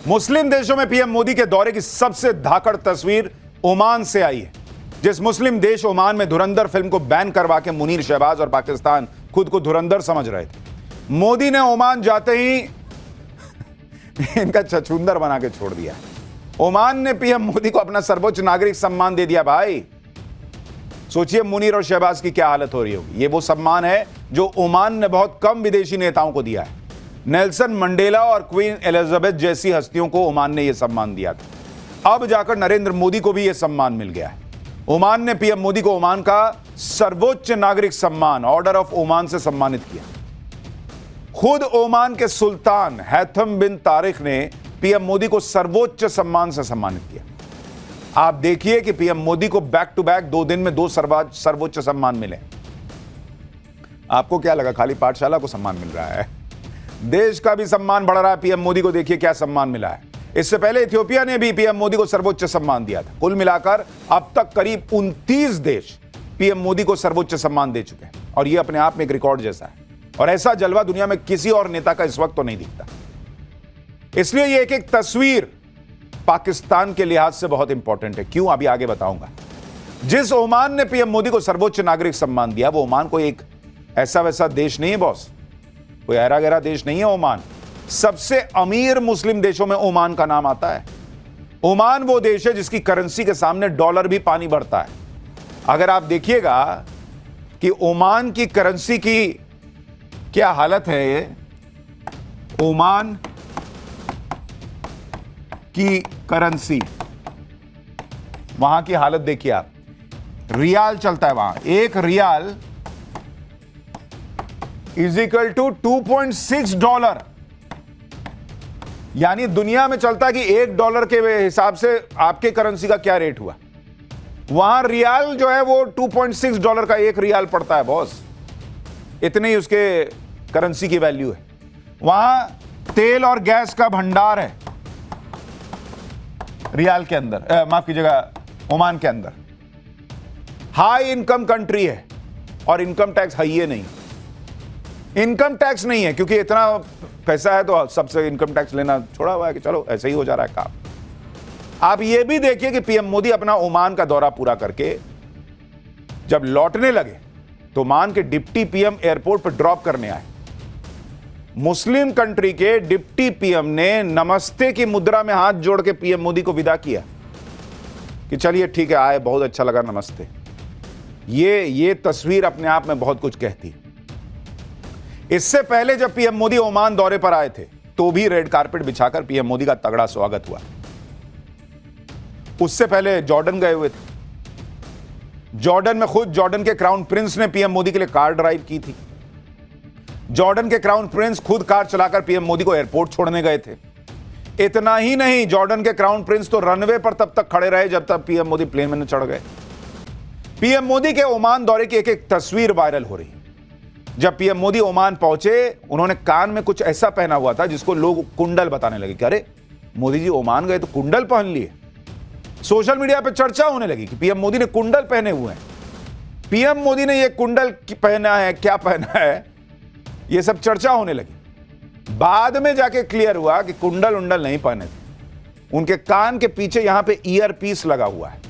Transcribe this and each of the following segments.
मुस्लिम देशों में पीएम मोदी के दौरे की सबसे धाकड़ तस्वीर ओमान से आई है। जिस मुस्लिम देश ओमान में धुरंधर फिल्म को बैन करवा के मुनीर शहबाज और पाकिस्तान खुद को धुरंधर समझ रहे थे, मोदी ने ओमान जाते ही इनका छछूंदर बना के छोड़ दिया। ओमान ने पीएम मोदी को अपना सर्वोच्च नागरिक सम्मान दे दिया। भाई सोचिए मुनीर और शहबाज की क्या हालत हो रही होगी। ये वो सम्मान है जो ओमान ने बहुत कम विदेशी नेताओं को दिया है। नेल्सन मंडेला और क्वीन एलिजाबेथ जैसी हस्तियों को ओमान ने यह सम्मान दिया था। अब जाकर नरेंद्र मोदी को भी यह सम्मान मिल गया है। ओमान ने पीएम मोदी को ओमान का सर्वोच्च नागरिक सम्मान ऑर्डर ऑफ ओमान से सम्मानित किया। खुद ओमान के सुल्तान हैथम बिन तारिक ने पीएम मोदी को सर्वोच्च सम्मान से सम्मानित किया। आप देखिए कि पीएम मोदी को बैक टू बैक 2 दिन में 2 सर्वोच्च सम्मान मिले। आपको क्या लगा खाली पाठशाला को सम्मान मिल रहा है? देश का भी सम्मान बढ़ रहा है। पीएम मोदी को देखिए क्या सम्मान मिला है। इससे पहले इथियोपिया ने भी पीएम मोदी को सर्वोच्च सम्मान दिया था। कुल मिलाकर अब तक करीब 29 देश पीएम मोदी को सर्वोच्च सम्मान दे चुके हैं और यह अपने आप में एक रिकॉर्ड जैसा है। और ऐसा जलवा दुनिया में किसी और नेता का इस वक्त तो नहीं दिखता। इसलिए यह एक तस्वीर पाकिस्तान के लिहाज से बहुत इंपॉर्टेंट है। क्यों, अभी आगे बताऊंगा। जिस ओमान ने पीएम मोदी को सर्वोच्च नागरिक सम्मान दिया, वो ओमान कोई एक ऐसा वैसा देश नहीं है बॉस, कोई ऐरा गहरा देश नहीं है। ओमान सबसे अमीर मुस्लिम देशों में ओमान का नाम आता है। ओमान वो देश है जिसकी करेंसी के सामने डॉलर भी पानी भरता है। अगर आप देखिएगा कि ओमान की करेंसी की क्या हालत है, ये ओमान की करेंसी, वहां की हालत देखिए आप। रियाल चलता है वहां। एक रियाल इज इक्वल टू 2.6 डॉलर, यानी दुनिया में चलता है कि $1 के हिसाब से आपके करेंसी का क्या रेट हुआ। वहां रियाल जो है वो 2.6 डॉलर का एक रियाल पड़ता है बॉस। इतनी ही उसके करेंसी की वैल्यू है। वहां तेल और गैस का भंडार है रियाल के अंदर, माफ कीजिएगा ओमान के अंदर। हाई इनकम कंट्री है और इनकम टैक्स है ही नहीं। इनकम टैक्स नहीं है क्योंकि इतना पैसा है तो सबसे इनकम टैक्स लेना छोड़ा हुआ है कि चलो ऐसे ही हो जा रहा है काम। आप ये भी देखिए कि पीएम मोदी अपना ओमान का दौरा पूरा करके जब लौटने लगे तो ओमान के डिप्टी पीएम एयरपोर्ट पर ड्रॉप करने आए। मुस्लिम कंट्री के डिप्टी पीएम ने नमस्ते की मुद्रा में हाथ जोड़ के पीएम मोदी को विदा किया कि चलिए ठीक है, आए, बहुत अच्छा लगा, नमस्ते। ये तस्वीर अपने आप में बहुत कुछ कहती है। इससे पहले जब पीएम मोदी ओमान दौरे पर आए थे तो भी रेड कारपेट बिछाकर पीएम मोदी का तगड़ा स्वागत हुआ। उससे पहले जॉर्डन गए हुए थे। जॉर्डन में खुद जॉर्डन के क्राउन प्रिंस ने पीएम मोदी के लिए कार ड्राइव की थी। जॉर्डन के क्राउन प्रिंस खुद कार चलाकर पीएम मोदी को एयरपोर्ट छोड़ने गए थे। इतना ही नहीं, जॉर्डन के क्राउन प्रिंस तो रनवे पर तब तक खड़े रहे जब तक पीएम मोदी प्लेन में चढ़ गए। पीएम मोदी के ओमान दौरे की एक एक तस्वीर वायरल हो रही है। जब पीएम मोदी ओमान पहुंचे, उन्होंने कान में कुछ ऐसा पहना हुआ था जिसको लोग कुंडल बताने लगे कि अरे मोदी जी ओमान गए तो कुंडल पहन लिए। सोशल मीडिया पर चर्चा होने लगी कि पीएम मोदी ने कुंडल पहने हुए हैं। पीएम मोदी ने यह कुंडल पहना है, क्या पहना है, यह सब चर्चा होने लगी। बाद में जाके क्लियर हुआ कि कुंडल उंडल नहीं पहने थे। उनके कान के पीछे यहां पे ईयर पीस लगा हुआ है।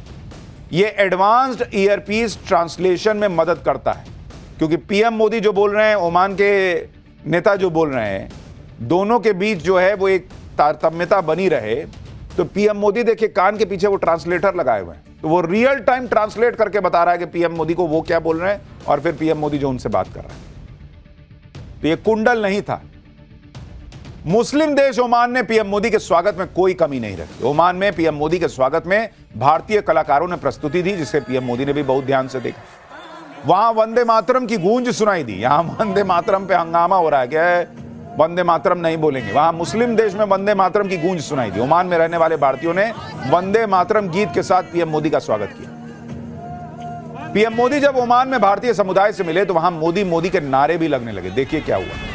यह एडवांस्ड ईयर पीस ट्रांसलेशन में मदद करता है क्योंकि पीएम मोदी जो बोल रहे हैं, ओमान के नेता जो बोल रहे हैं, दोनों के बीच जो है वो एक तारतम्यता बनी रहे। तो पीएम मोदी देखिए कान के पीछे वो ट्रांसलेटर लगाए हुए हैं, तो वो रियल टाइम ट्रांसलेट करके बता रहा है कि पीएम मोदी को वो क्या बोल रहे हैं और फिर पीएम मोदी जो उनसे बात कर रहे हैं। तो ये कुंडल नहीं था। मुस्लिम देश ओमान ने पीएम मोदी के स्वागत में कोई कमी नहीं रखी। ओमान में पीएम मोदी के स्वागत में भारतीय कलाकारों ने प्रस्तुति दी जिसे पीएम मोदी ने भी बहुत ध्यान से देखा। वहां वंदे मातरम की गूंज सुनाई दी। यहां वंदे मातरम पे हंगामा हो रहा है कि वंदे मातरम नहीं बोलेंगे। वहां मुस्लिम देश में वंदे मातरम की गूंज सुनाई दी। ओमान में रहने वाले भारतीयों ने वंदे मातरम गीत के साथ पीएम मोदी का स्वागत किया। पीएम मोदी जब ओमान में भारतीय समुदाय से मिले तो वहां मोदी मोदी के नारे भी लगने लगे। देखिए क्या हुआ।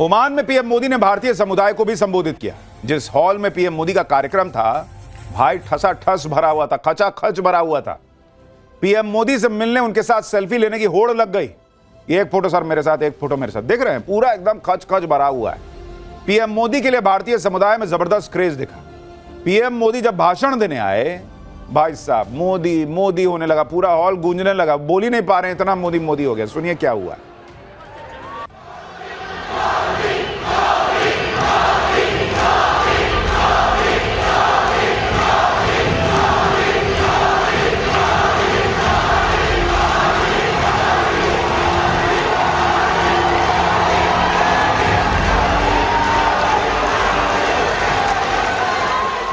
ओमान में पीएम मोदी ने भारतीय समुदाय को भी संबोधित किया। जिस हॉल में पीएम मोदी का कार्यक्रम था, भाई ठसाठस भरा हुआ था, खचाखच भरा हुआ था। पीएम मोदी से मिलने, उनके साथ सेल्फी लेने की होड़ लग गई। एक फोटो सर मेरे साथ, एक फोटो मेरे साथ, देख रहे हैं, पूरा एकदम खच खच भरा हुआ है। पीएम मोदी के लिए भारतीय समुदाय में जबरदस्त क्रेज दिखा। पीएम मोदी जब भाषण देने आए, भाई साहब मोदी मोदी होने लगा, पूरा हॉल गूंजने लगा, बोल ही नहीं पा रहे, इतना मोदी मोदी हो गया। सुनिए क्या हुआ।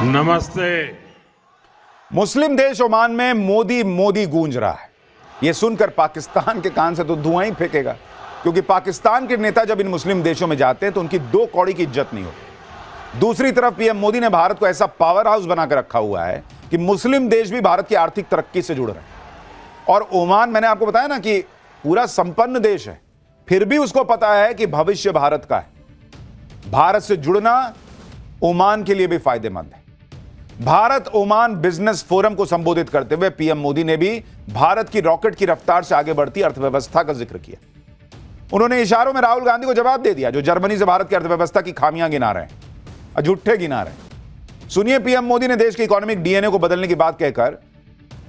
नमस्ते। मुस्लिम देश ओमान में मोदी मोदी गूंज रहा है। यह सुनकर पाकिस्तान के कान से तो धुआं ही फेंकेगा, क्योंकि पाकिस्तान के नेता जब इन मुस्लिम देशों में जाते हैं तो उनकी दो कौड़ी की इज्जत नहीं होती। दूसरी तरफ पीएम मोदी ने भारत को ऐसा पावर हाउस बनाकर रखा हुआ है कि मुस्लिम देश भी भारत की आर्थिक तरक्की से जुड़ रहे हैं। और ओमान, मैंने आपको बताया ना कि पूरा संपन्न देश है, फिर भी उसको पता है कि भविष्य भारत का है। भारत से जुड़ना ओमान के लिए भी फायदेमंद है। भारत ओमान बिजनेस फोरम को संबोधित करते हुए पीएम मोदी ने भी भारत की रॉकेट की रफ्तार से आगे बढ़ती अर्थव्यवस्था का जिक्र किया। उन्होंने इशारों में राहुल गांधी को जवाब दे दिया, जो जर्मनी से भारत की अर्थव्यवस्था की खामियां गिना रहे हैं, झूठे गिना रहे हैं। सुनिए, पीएम मोदी ने देश के इकोनॉमिक डीएनए को बदलने की बात कहकर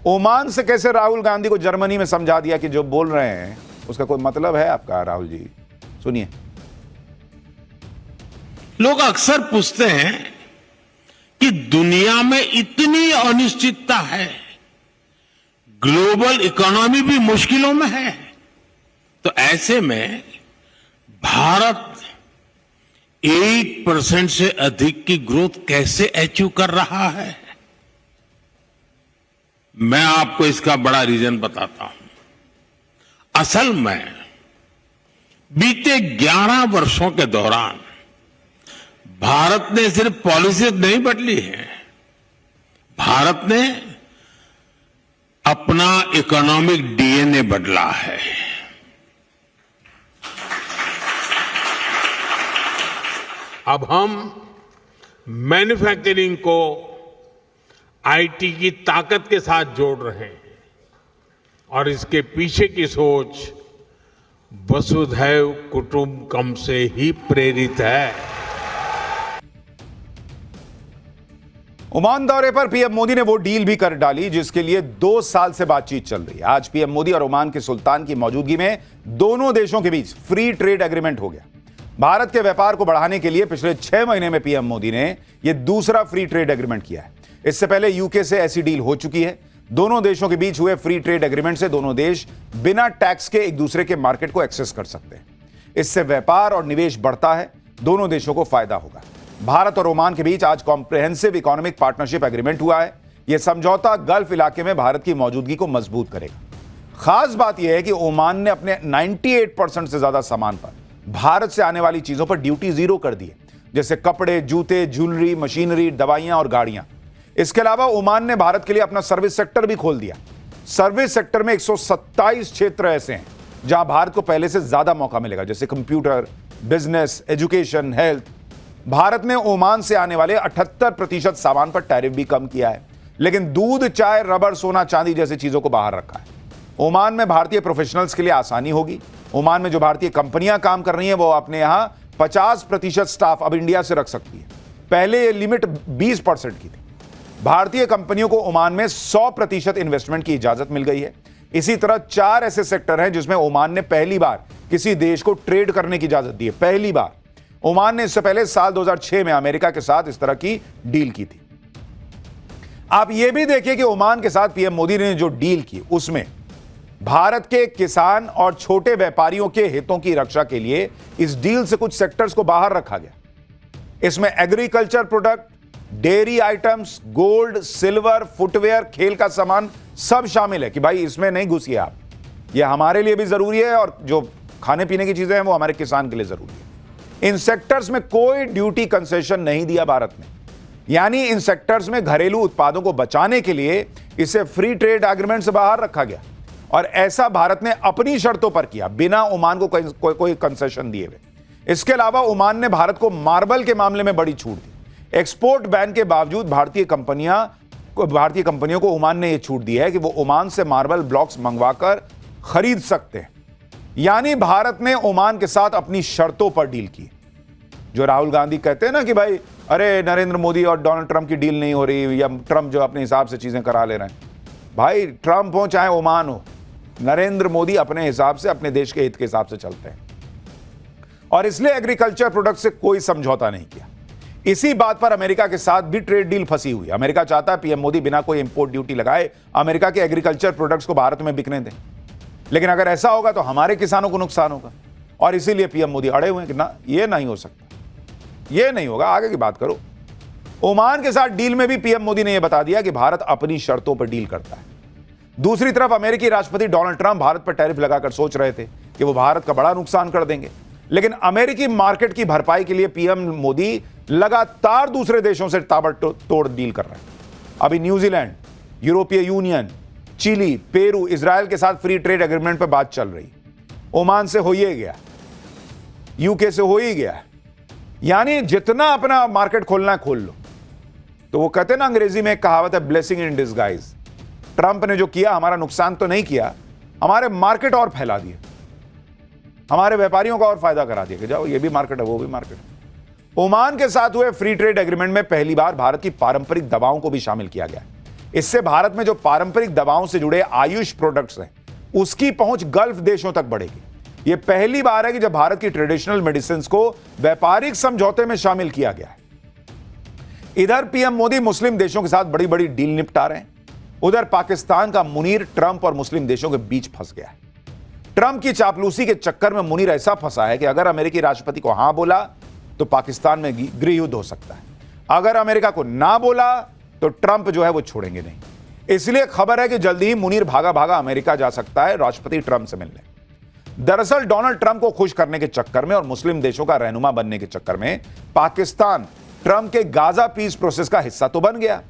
ओमान से कैसे राहुल गांधी को जर्मनी में समझा दिया कि जो बोल रहे हैं उसका कोई मतलब है आपका। राहुल जी सुनिए। लोग अक्सर पूछते हैं कि दुनिया में इतनी अनिश्चितता है, ग्लोबल इकोनॉमी भी मुश्किलों में है, तो ऐसे में भारत 8% से अधिक की ग्रोथ कैसे अचीव कर रहा है। मैं आपको इसका बड़ा रीजन बताता हूं। असल में बीते 11 वर्षों के दौरान भारत ने सिर्फ पॉलिसी नहीं बदली है, भारत ने अपना इकोनॉमिक डीएनए बदला है। अब हम मैन्युफैक्चरिंग को आईटी की ताकत के साथ जोड़ रहे हैं और इसके पीछे की सोच वसुधैव कुटुंबकम से ही प्रेरित है। ओमान दौरे पर पीएम मोदी ने वो डील भी कर डाली जिसके लिए 2 साल से बातचीत चल रही है। आज पीएम मोदी और ओमान के सुल्तान की मौजूदगी में दोनों देशों के बीच फ्री ट्रेड एग्रीमेंट हो गया। भारत के व्यापार को बढ़ाने के लिए पिछले 6 महीने में पीएम मोदी ने यह दूसरा फ्री ट्रेड एग्रीमेंट किया है। इससे पहले यूके से ऐसी डील हो चुकी है। दोनों देशों के बीच हुए फ्री ट्रेड एग्रीमेंट से दोनों देश बिना टैक्स के एक दूसरे के मार्केट को एक्सेस कर सकते हैं। इससे व्यापार और निवेश बढ़ता है, दोनों देशों को फायदा होगा। भारत और ओमान के बीच आज कॉम्प्रिहेंसिव इकोनॉमिक पार्टनरशिप एग्रीमेंट हुआ है। यह समझौता गल्फ इलाके में भारत की मौजूदगी को मजबूत करेगा। खास बात यह है कि ओमान ने अपने 98% से ज्यादा सामान पर भारत से आने वाली चीजों पर ड्यूटी जीरो कर दी है, जैसे कपड़े, जूते, ज्वेलरी, मशीनरी, दवाइयां और गाड़ियां। इसके अलावा ओमान ने भारत के लिए अपना सर्विस सेक्टर भी खोल दिया। सर्विस सेक्टर में 127 क्षेत्र ऐसे हैं जहां भारत को पहले से ज्यादा मौका मिलेगा, जैसे computer, business, education, health. Bharat ने ओमान से आने वाले 78% सामान पर टैरिफ भी कम किया है, लेकिन दूध, चाय, रबर, सोना, चांदी जैसी चीजों को बाहर रखा है। ओमान में भारतीय प्रोफेशनल्स के लिए आसानी होगी। ओमान में जो भारतीय कंपनियां काम कर रही हैं वो अपने यहां 50% स्टाफ अब इंडिया से रख सकती है। पहले ये लिमिट 20% की थी। भारतीय कंपनियों को ओमान में 100% इन्वेस्टमेंट की इजाजत मिल गई है। इसी तरह 4 ऐसे सेक्टर हैं जिसमें ओमान ने पहली बार किसी देश को ट्रेड करने की इजाजत दी है। पहली बार। ओमान ने इससे पहले साल 2006 में अमेरिका के साथ इस तरह की डील की थी। आप यह भी देखिए कि ओमान के साथ पीएम मोदी ने जो डील की उसमें भारत के किसान और छोटे व्यापारियों के हितों की रक्षा के लिए इस डील से कुछ सेक्टर्स को बाहर रखा गया। इसमें agriculture product, dairy items, gold, silver, footwear, खेल का सामान सब शामिल है कि भाई इसमें नहीं घुसिए आप। यह हमारे लिए भी जरूरी है और जो खाने पीने की चीजें हैं वो हमारे किसान के लिए जरूरी है। इन सेक्टर्स में कोई ड्यूटी कंसेशन नहीं दिया भारत ने, यानी इन सेक्टर्स में घरेलू उत्पादों को बचाने के लिए इसे फ्री ट्रेड एग्रीमेंट से बाहर रखा गया। और ऐसा भारत ने अपनी शर्तों पर किया, बिना ओमान को कोई कंसेशन दिए हुए। इसके अलावा ओमान ने भारत को मार्बल के मामले में बड़ी छूट दी। एक्सपोर्ट बैन के बावजूद भारतीय कंपनियों को ओमान ने यह छूट दी है कि वो ओमान से मार्बल ब्लॉक्स मंगवाकर खरीद सकते हैं। यानी भारत ने ओमान के साथ अपनी शर्तों पर डील की। जो राहुल गांधी कहते हैं ना कि भाई अरे नरेंद्र मोदी और डोनाल्ड ट्रंप की डील नहीं हो रही, या ट्रंप जो अपने हिसाब से चीजें करा ले रहे हैं। भाई ट्रंप हो चाहे ओमान हो, नरेंद्र मोदी अपने हिसाब से, अपने देश के हित के हिसाब से चलते हैं, और इसलिए एग्रीकल्चर प्रोडक्ट से कोई समझौता नहीं किया। इसी बात पर अमेरिका के साथ भी ट्रेड डील फंसी हुई। अमेरिका चाहता है पीएम मोदी बिना कोई इंपोर्ट ड्यूटी लगाए अमेरिका के एग्रीकल्चर प्रोडक्ट्स को भारत में बिकने दें, लेकिन अगर ऐसा होगा तो हमारे किसानों को नुकसान होगा, और इसीलिए पीएम मोदी अड़े हुए हैं कि ना, ये नहीं हो सकता, ये नहीं होगा। आगे की बात करो। ओमान के साथ डील में भी पीएम मोदी ने यह बता दिया कि भारत अपनी शर्तों पर डील करता है। दूसरी तरफ अमेरिकी राष्ट्रपति डोनाल्ड ट्रंप भारत पर टैरिफ लगाकर सोच रहे थे कि वो भारत का बड़ा नुकसान कर देंगे, लेकिन अमेरिकी मार्केट की भरपाई के लिए पीएम मोदी लगातार दूसरे देशों से ताबड़तोड़ डील कर रहे हैं। अभी न्यूजीलैंड, यूरोपीय यूनियन, चिली, पेरू, इजराइल के साथ फ्री ट्रेड एग्रीमेंट पर बात चल रही। ओमान से हो ही गया, यूके से हो ही गया। यानी जितना अपना मार्केट खोलना है खोल लो। तो वो कहते हैं ना, अंग्रेजी में एक कहावत है, ब्लेसिंग इन डिस्गाइज। ट्रंप ने जो किया, हमारा नुकसान तो नहीं किया, हमारे मार्केट और फैला दिए, हमारे व्यापारियों का और फायदा करा दिया कि जाओ ये भी मार्केट है, वो भी मार्केट है। ओमान के साथ हुए फ्री ट्रेड एग्रीमेंट में पहली बार भारत की पारंपरिक दवाओं को भी शामिल किया गया। इससे भारत में जो पारंपरिक दवाओं से जुड़े आयुष प्रोडक्ट्स हैं, उसकी पहुंच गल्फ देशों तक बढ़ेगी। यह पहली बार है कि जब भारत की ट्रेडिशनल मेडिसिन को व्यापारिक समझौते में शामिल किया गया है। इधर पीएम मोदी मुस्लिम देशों के साथ बड़ी बड़ी डील निपटा रहे हैं, उधर पाकिस्तान का मुनीर ट्रंप और मुस्लिम देशों के बीच फंस गया है। ट्रंप की चापलूसी के चक्कर में मुनीर ऐसा फंसा है कि अगर अमेरिकी राष्ट्रपति को हां बोला तो पाकिस्तान में गृह युद्ध हो सकता है, अगर अमेरिका को ना बोला तो ट्रंप जो है वो छोड़ेंगे नहीं। इसलिए खबर है कि जल्दी ही मुनीर भागा भागा अमेरिका जा सकता है राष्ट्रपति ट्रंप से मिलने। दरअसल डोनाल्ड ट्रंप को खुश करने के चक्कर में और मुस्लिम देशों का रहनुमा बनने के चक्कर में पाकिस्तान ट्रंप के गाजा पीस प्रोसेस का हिस्सा तो बन गया,